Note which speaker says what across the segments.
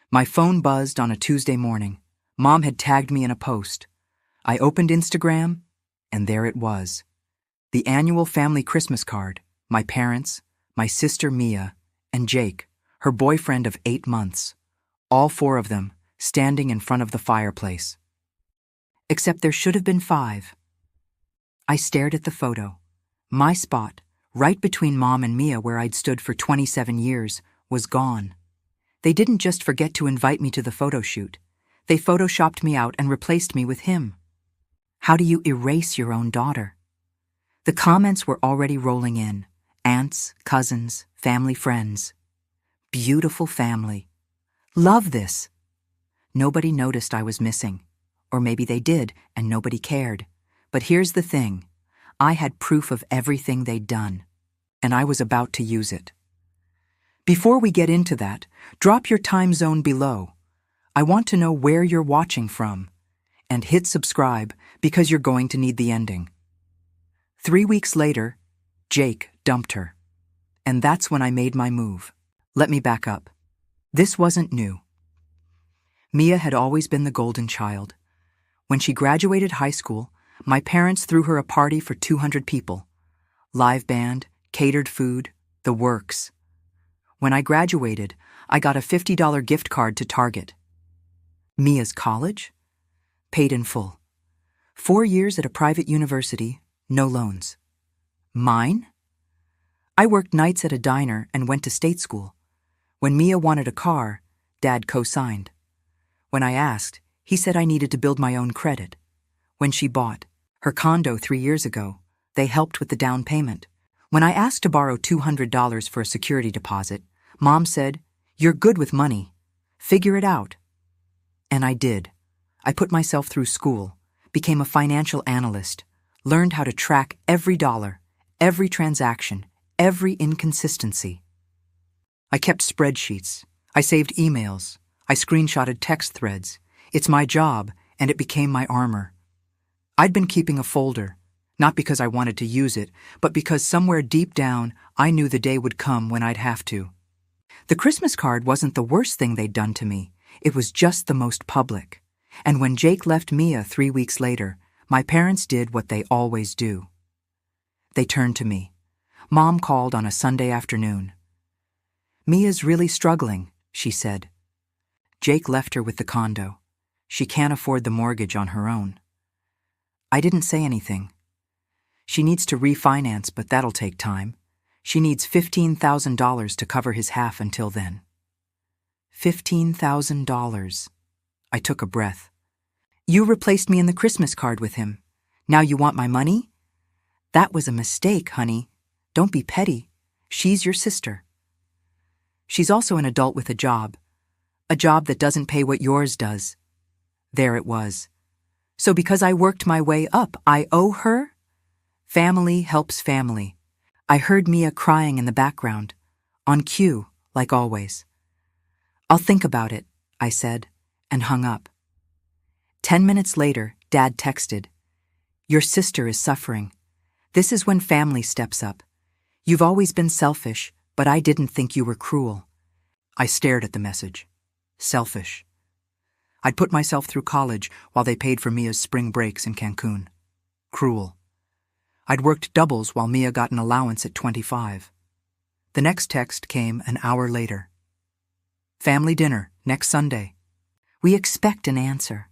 Speaker 1: My phone buzzed on a Tuesday morning. Mom had tagged me in a post. I opened Instagram, and there it was. The annual family Christmas card, my parents, my sister Mia, and Jake, her boyfriend of 8 months. All 4 of them, standing in front of the fireplace. Except there should have been 5. I stared at the photo. My spot, right between Mom and Mia where I'd stood for 27 years, was gone. They didn't just forget to invite me to the photo shoot. They photoshopped me out and replaced me with him. How do you erase your own daughter? The comments were already rolling in. Aunts, cousins, family friends. Beautiful family. Love this. Nobody noticed I was missing. Or maybe they did, and nobody cared. But here's the thing. I had proof of everything they'd done, and I was about to use it. Before we get into that, drop your time zone below. I want to know where you're watching from. And hit subscribe because you're going to need the ending. 3 weeks later, Jake dumped her. And that's when I made my move. Let me back up. This wasn't new. Mia had always been the golden child. When she graduated high school, my parents threw her a party for 200 people. Live band, catered food, the works. When I graduated, I got a $50 gift card to Target. Mia's college? Paid in full. 4 years at a private university, no loans. Mine? I worked nights at a diner and went to state school. When Mia wanted a car, Dad co-signed. When I asked, he said I needed to build my own credit. When she bought her condo 3 years ago, they helped with the down payment. When I asked to borrow $200 for a security deposit, Mom said, "You're good with money. Figure it out." And I did. I put myself through school, became a financial analyst, learned how to track every dollar, every transaction, every inconsistency. I kept spreadsheets. I saved emails. I screenshotted text threads. It's my job, and it became my armor. I'd been keeping a folder, not because I wanted to use it, but because somewhere deep down, I knew the day would come when I'd have to. The Christmas card wasn't the worst thing they'd done to me. It was just the most public. And when Jake left Mia 3 weeks later, my parents did what they always do. They turned to me. Mom called on a Sunday afternoon. "Mia's really struggling," she said. "Jake left her with the condo. She can't afford the mortgage on her own." I didn't say anything. "She needs to refinance, but that'll take time. She needs $15,000 to cover his half until then." $15,000. I took a breath. "You replaced me in the Christmas card with him. Now you want my money?" "That was a mistake, honey. Don't be petty. She's your sister. She's also an adult with a job that doesn't pay what yours does." There it was. So because I worked my way up, I owe her? Family helps family. I heard Mia crying in the background, on cue, like always. "I'll think about it," I said, and hung up. 10 minutes later, Dad texted, "Your sister is suffering. This is when family steps up. You've always been selfish, but I didn't think you were cruel." I stared at the message. Selfish. I'd put myself through college while they paid for Mia's spring breaks in Cancun. Cruel. I'd worked doubles while Mia got an allowance at 25. The next text came an hour later. "Family dinner, next Sunday. We expect an answer.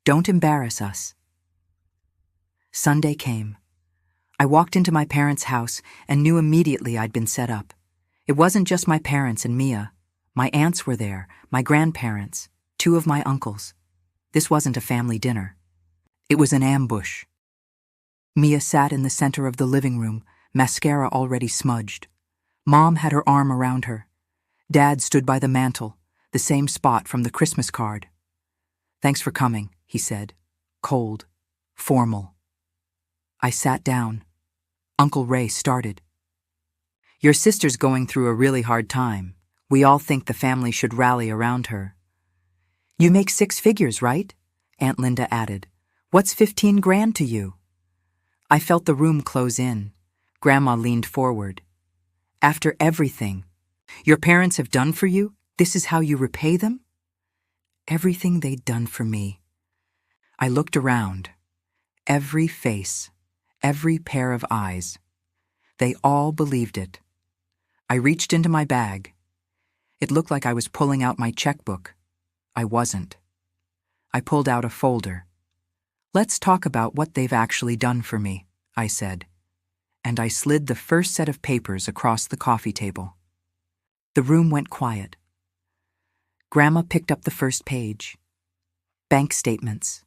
Speaker 1: Don't embarrass us." Sunday came. I walked into my parents' house and knew immediately I'd been set up. It wasn't just my parents and Mia. My aunts were there, my grandparents, 2 of my uncles. This wasn't a family dinner. It was an ambush. Mia sat in the center of the living room, mascara already smudged. Mom had her arm around her. Dad stood by the mantel, the same spot from the Christmas card. "Thanks for coming," he said, cold, formal. I sat down. Uncle Ray started. "Your sister's going through a really hard time. We all think the family should rally around her." "You make 6 figures, right?" Aunt Linda added. "What's 15 grand to you?" I felt the room close in. Grandma leaned forward. "After everything your parents have done for you, this is how you repay them?" everything they'd done for me. I looked around. Every face, every pair of eyes. They all believed it. I reached into my bag. It looked like I was pulling out my checkbook. I wasn't. I pulled out a folder. "Let's talk about what they've actually done for me," I said, and I slid the first set of papers across the coffee table. The room went quiet. Grandma picked up the first page. Bank statements.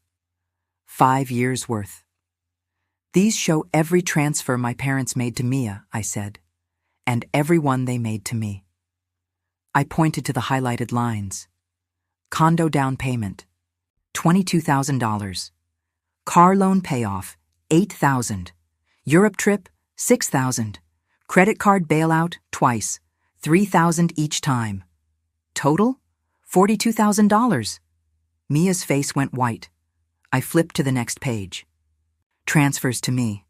Speaker 1: 5 years' worth. "These show every transfer my parents made to Mia," I said, "and every one they made to me." I pointed to the highlighted lines. Condo down payment, $22,000. Car loan payoff, $8,000. Europe trip, $6,000. Credit card bailout, twice, $3,000 each time. Total, $42,000. Mia's face went white. I flipped to the next page. Transfers to me.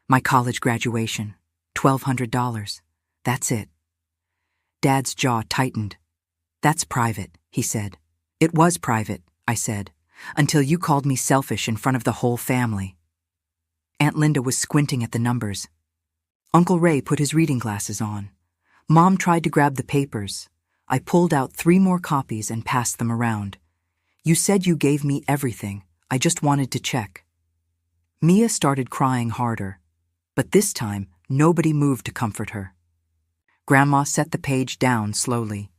Speaker 1: My college graduation, $1,200. That's it. Dad's jaw tightened. "That's private," he said. "It was private," I said, "until you called me selfish in front of the whole family." Aunt Linda was squinting at the numbers. Uncle Ray put his reading glasses on. Mom tried to grab the papers. I pulled out 3 more copies and passed them around. "You said you gave me everything. I just wanted to check." Mia started crying harder, but this time nobody moved to comfort her. Grandma set the page down slowly.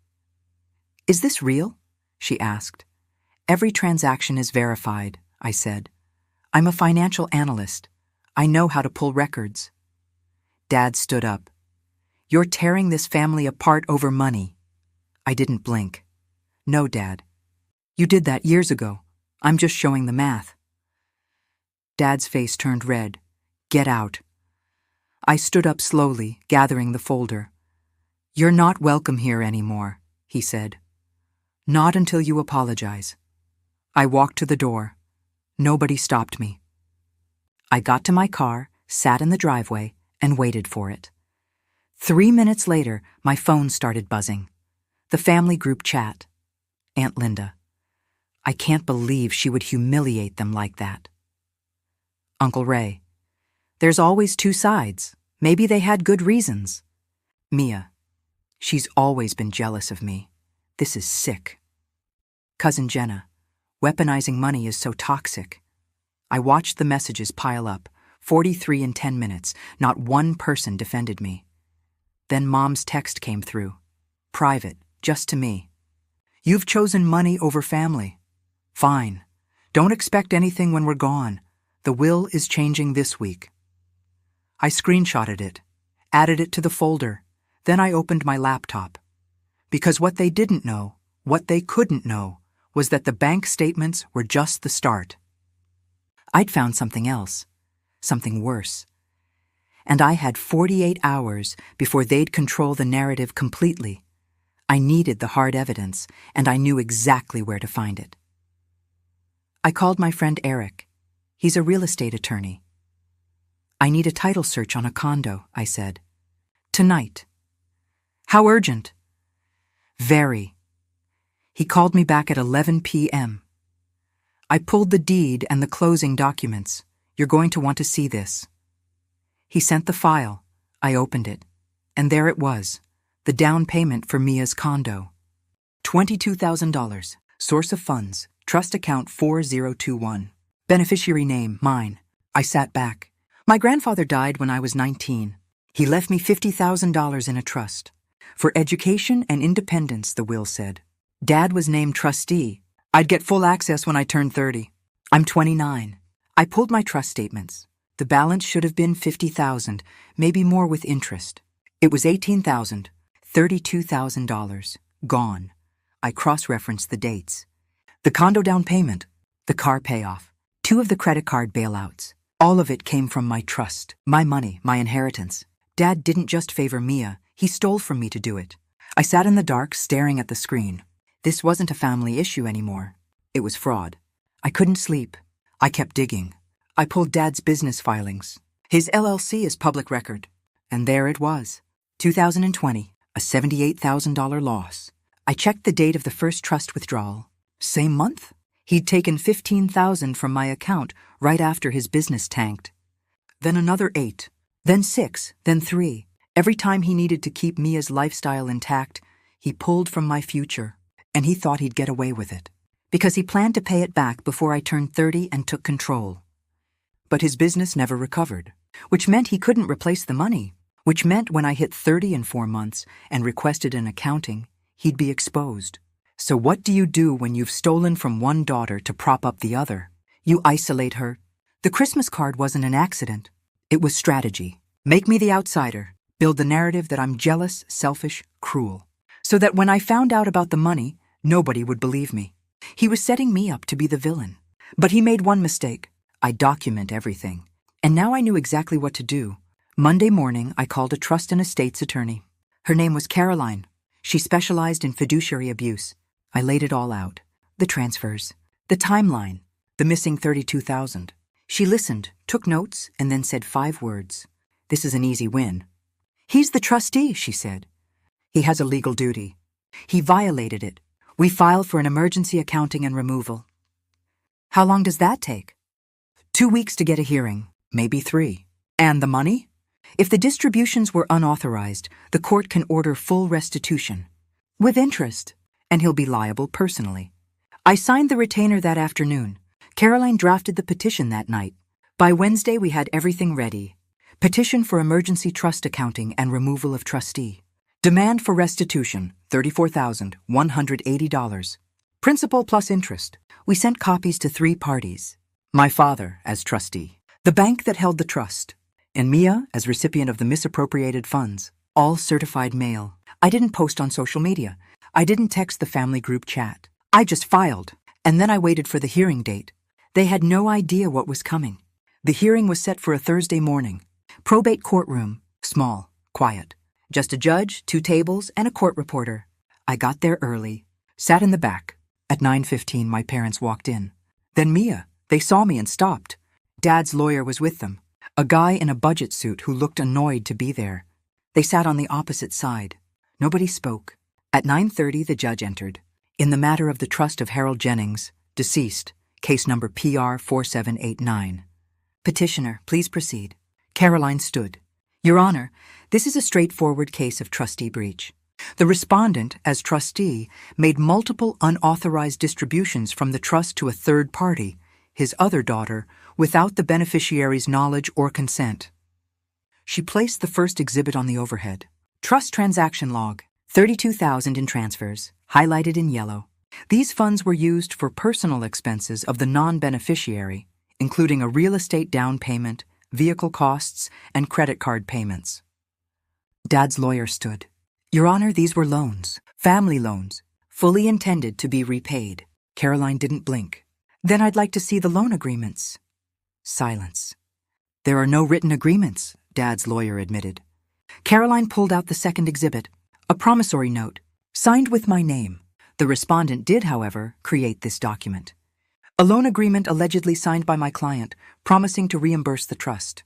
Speaker 1: "Is this real?" she asked. "Every transaction is verified," I said. "I'm a financial analyst. I know how to pull records." Dad stood up. "You're tearing this family apart over money." I didn't blink. "No, Dad. You did that years ago. I'm just showing the math." Dad's face turned red. "Get out." I stood up slowly, gathering the folder. "You're not welcome here anymore," he said. "Not until you apologize." I walked to the door. Nobody stopped me. I got to my car, sat in the driveway, and waited for it. 3 minutes later, my phone started buzzing. The family group chat. Aunt Linda. I can't believe she would humiliate them like that. Uncle Ray. There's always 2 sides. Maybe they had good reasons. Mia. She's always been jealous of me. This is sick. Cousin Jenna. Weaponizing money is so toxic. I watched the messages pile up, 43 in 10 minutes. Not one person defended me. Then Mom's text came through. Private, just to me. "You've chosen money over family. Fine. Don't expect anything when we're gone. The will is changing this week." I screenshotted it, added it to the folder. Then I opened my laptop. Because what they didn't know, what they couldn't know, was that the bank statements were just the start. I'd found something else, something worse. And I had 48 hours before they'd control the narrative completely. I needed the hard evidence, and I knew exactly where to find it. I called my friend Eric. He's a real estate attorney. "I need a title search on a condo," I said. "Tonight." "How urgent?" "Very." He called me back at 11 p.m. I pulled the deed and the closing documents. "You're going to want to see this." He sent the file. I opened it. And there it was, the down payment for Mia's condo. $22,000. Source of funds, trust account 4021. Beneficiary name, mine. I sat back. My grandfather died when I was 19. He left me $50,000 in a trust. For education and independence, the will said. Dad was named trustee. I'd get full access when I turned 30. I'm 29. I pulled my trust statements. The balance should have been $50,000, maybe more with interest. It was $18,000, $32,000, gone. I cross-referenced the dates. The condo down payment, the car payoff, 2 of the credit card bailouts. All of it came from my trust, my money, my inheritance. Dad didn't just favor Mia, he stole from me to do it. I sat in the dark, staring at the screen. This wasn't a family issue anymore. It was fraud. I couldn't sleep. I kept digging. I pulled Dad's business filings. His LLC is public record. And there it was. 2020, a $78,000 loss. I checked the date of the first trust withdrawal. Same month? He'd taken $15,000 from my account right after his business tanked. Then another 8, then 6, then 3. Every time he needed to keep Mia's lifestyle intact, he pulled from my future, and he thought he'd get away with it, because he planned to pay it back before I turned 30 and took control. But his business never recovered, which meant he couldn't replace the money, which meant when I hit 30 in 4 months and requested an accounting, he'd be exposed. So what do you do when you've stolen from one daughter to prop up the other? You isolate her. The Christmas card wasn't an accident. It was strategy. Make me the outsider. Build the narrative that I'm jealous, selfish, cruel. So that when I found out about the money, nobody would believe me. He was setting me up to be the villain. But he made one mistake. I document everything. And now I knew exactly what to do. Monday morning, I called a trust and estates attorney. Her name was Caroline. She specialized in fiduciary abuse. I laid it all out. The transfers, the timeline, the missing $32,000. She listened, took notes, and then said 5 words. This is an easy win. He's the trustee, she said. He has a legal duty. He violated it. We file for an emergency accounting and removal. How long does that take? 2 weeks to get a hearing, maybe 3. And the money? If the distributions were unauthorized, the court can order full restitution. With interest. And he'll be liable personally. I signed the retainer that afternoon. Caroline drafted the petition that night. By Wednesday, we had everything ready. Petition for emergency trust accounting and removal of trustee. Demand for restitution, $34,180. Principal plus interest. We sent copies to 3 parties. My father as trustee, the bank that held the trust, and Mia as recipient of the misappropriated funds. All certified mail. I didn't post on social media. I didn't text the family group chat. I just filed, and then I waited for the hearing date. They had no idea what was coming. The hearing was set for a Thursday morning. Probate courtroom, small, quiet. Just a judge, 2 tables, and a court reporter. I got there early, sat in the back. At 9:15, my parents walked in. Then Mia. They saw me and stopped. Dad's lawyer was with them, a guy in a budget suit who looked annoyed to be there. They sat on the opposite side. Nobody spoke. At 9:30, the judge entered. In the matter of the trust of Harold Jennings, deceased, case number PR 4789. Petitioner, please proceed. Caroline stood. Your Honor, this is a straightforward case of trustee breach. The respondent, as trustee, made multiple unauthorized distributions from the trust to a third party, his other daughter, without the beneficiary's knowledge or consent. She placed the first exhibit on the overhead. Trust transaction log. $32,000 in transfers, highlighted in yellow. These funds were used for personal expenses of the non-beneficiary, including a real estate down payment, vehicle costs, and credit card payments. Dad's lawyer stood. Your Honor, these were loans, family loans, fully intended to be repaid. Caroline didn't blink. Then I'd like to see the loan agreements. Silence. There are no written agreements, Dad's lawyer admitted. Caroline pulled out the second exhibit. A promissory note, signed with my name. The respondent did, however, create this document. A loan agreement allegedly signed by my client, promising to reimburse the trust.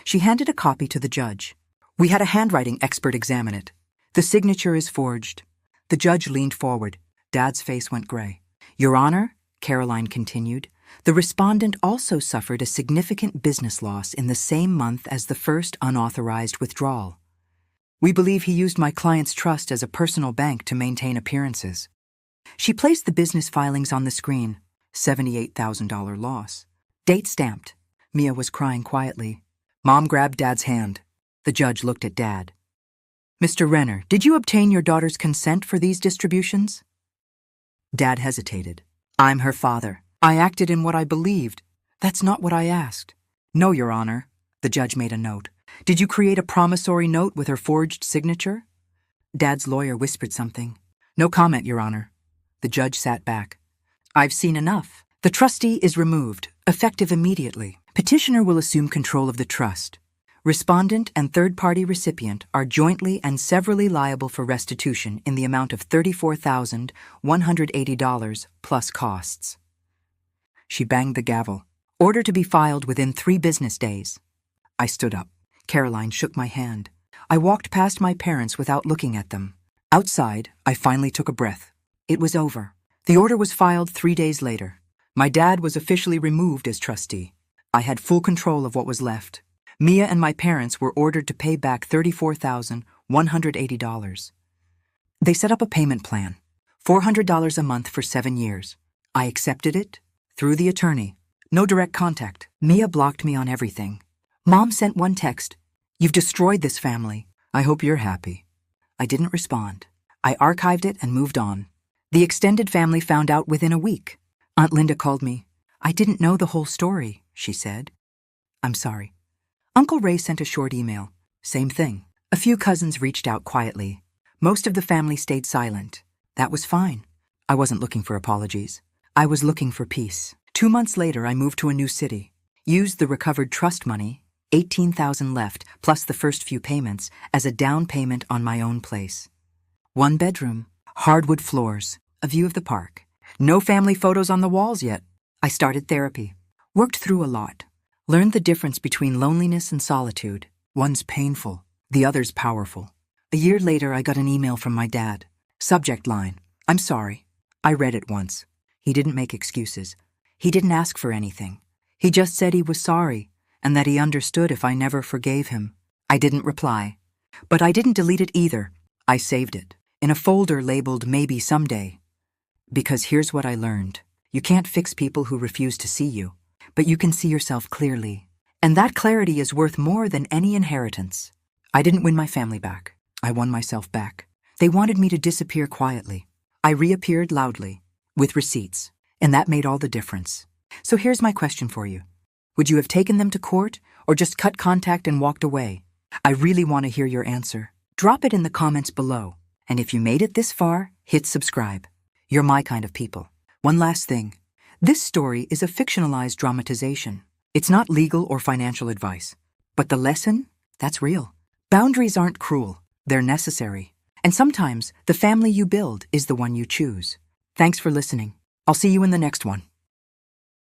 Speaker 1: She handed a copy to the judge. We had a handwriting expert examine it. The signature is forged. The judge leaned forward. Dad's face went gray. Your Honor, Caroline continued, the respondent also suffered a significant business loss in the same month as the first unauthorized withdrawal. We believe he used my client's trust as a personal bank to maintain appearances. She placed the business filings on the screen. $78,000 loss. Date stamped. Mia was crying quietly. Mom grabbed Dad's hand. The judge looked at Dad. Mr. Renner, did you obtain your daughter's consent for these distributions? Dad hesitated. I'm her father. I acted in what I believed. That's not what I asked. No, Your Honor. The judge made a note. Did you create a promissory note with her forged signature? Dad's lawyer whispered something. No comment, Your Honor. The judge sat back. I've seen enough. The trustee is removed, effective immediately. Petitioner will assume control of the trust. Respondent and third-party recipient are jointly and severally liable for restitution in the amount of $34,180 plus costs. She banged the gavel. Order to be filed within 3 business days. I stood up. Caroline shook my hand. I walked past my parents without looking at them. Outside, I finally took a breath. It was over. The order was filed 3 days later. My dad was officially removed as trustee. I had full control of what was left. Mia and my parents were ordered to pay back $34,180. They set up a payment plan, $400 a month for 7 years. I accepted it through the attorney. No direct contact. Mia blocked me on everything. Mom sent one text, "You've destroyed this family. I hope you're happy." I didn't respond. I archived it and moved on. The extended family found out within a week. Aunt Linda called me. "I didn't know the whole story," she said. "I'm sorry." Uncle Ray sent a short email. Same thing. A few cousins reached out quietly. Most of the family stayed silent. That was fine. I wasn't looking for apologies. I was looking for peace. 2 months later, I moved to a new city. Used the recovered trust money, $18,000 left, plus the first few payments, as a down payment on my own place. 1 bedroom, hardwood floors, a view of the park. No family photos on the walls yet. I started therapy. Worked through a lot. Learned the difference between loneliness and solitude. One's painful, the other's powerful. A year later, I got an email from my dad. Subject line, "I'm sorry." I read it once. He didn't make excuses. He didn't ask for anything. He just said he was sorry and that he understood if I never forgave him. I didn't reply. But I didn't delete it either. I saved it in a folder labeled "Maybe Someday." Because here's what I learned. You can't fix people who refuse to see you, but you can see yourself clearly. And that clarity is worth more than any inheritance. I didn't win my family back. I won myself back. They wanted me to disappear quietly. I reappeared loudly, with receipts, and that made all the difference. So here's my question for you. Would you have taken them to court or just cut contact and walked away? I really want to hear your answer. Drop it in the comments below. And if you made it this far, hit subscribe. You're my kind of people. One last thing. This story is a fictionalized dramatization. It's not legal or financial advice. But the lesson? That's real. Boundaries aren't cruel. They're necessary. And sometimes the family you build is the one you choose. Thanks for listening. I'll see you in the next one.